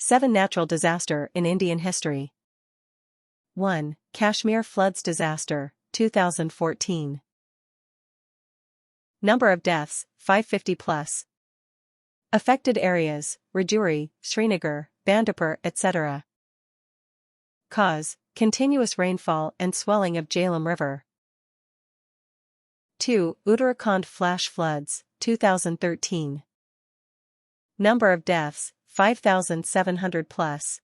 7 Natural disaster in Indian history. 1. Kashmir floods disaster, 2014. Number of deaths, 550 plus. Affected areas, Rajouri, Srinagar, Bandipur, etc. Cause, continuous rainfall and swelling of Jhelum River. 2. Uttarakhand flash floods, 2013. Number of deaths, 5,700 plus.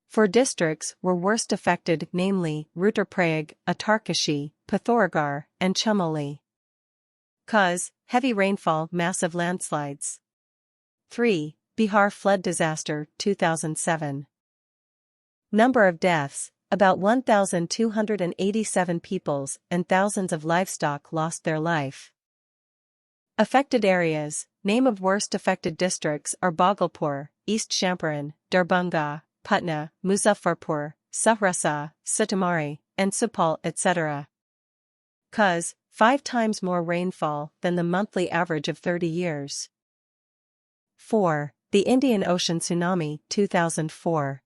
4 districts were worst affected, namely, Rudraprayag, Uttarkashi, Pithoragarh, and Chamoli. Cause, heavy rainfall, massive landslides. 3. Bihar flood disaster, 2007. Number of deaths, about 1,287 peoples and thousands of livestock lost their life. Affected areas, name of worst affected districts are Bhagalpur, East Champaran, Darbhanga, Patna, Muzaffarpur, Sahrasa, Sitamarhi, and Supal, etc. Cause, 5 times more rainfall than the monthly average of 30 years. 4. The Indian Ocean tsunami, 2004.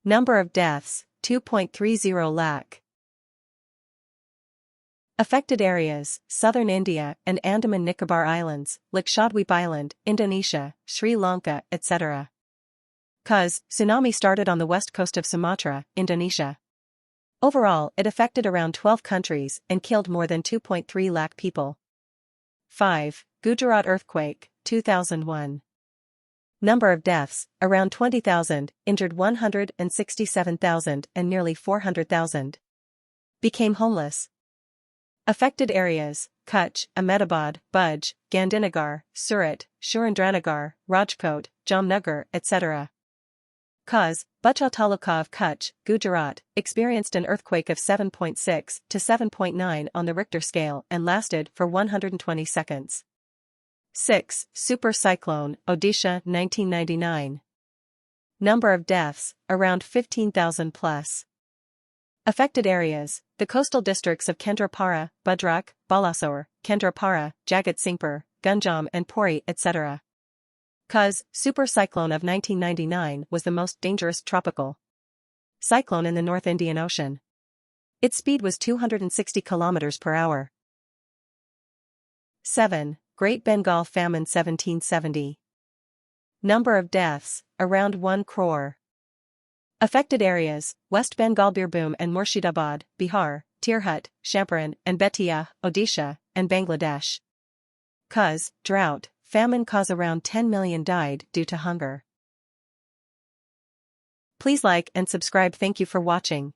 Number of deaths, 2.30 lakh. Affected areas, southern India and Andaman Nicobar Islands, Lakshadweep Island, Indonesia, Sri Lanka, etc. Cause, tsunami started on the west coast of Sumatra, Indonesia. Overall, it affected around 12 countries and killed more than 2.3 lakh people. 5. Gujarat Earthquake, 2001. Number of deaths, around 20,000, injured 167,000 and nearly 400,000. Became homeless. Affected areas, Kutch, Ahmedabad, Bhuj, Gandhinagar, Surat, Surendranagar, Rajkot, Jamnagar, etc. Cause, Bhuj Taluka of Kutch, Gujarat, experienced an earthquake of 7.6 to 7.9 on the Richter scale and lasted for 120 seconds. 6. Super Cyclone, Odisha, 1999. Number of deaths, around 15,000 plus. Affected areas, the coastal districts of Kendrapara, Bhadrak, Balasore, Kendrapara, Jagatsinghpur, Gunjam and Puri, etc. Cause, Super Cyclone of 1999 was the most dangerous tropical cyclone in the North Indian Ocean. Its speed was 260 km per hour. 7. Great Bengal Famine 1770. Number of deaths, around 1 crore. Affected areas, West Bengal Birbhum and Murshidabad, Bihar, Tirhut, Champaran and Betia, Odisha, and Bangladesh. Cause, drought, famine cause around 10 million died due to hunger. Please like and subscribe. Thank you for watching.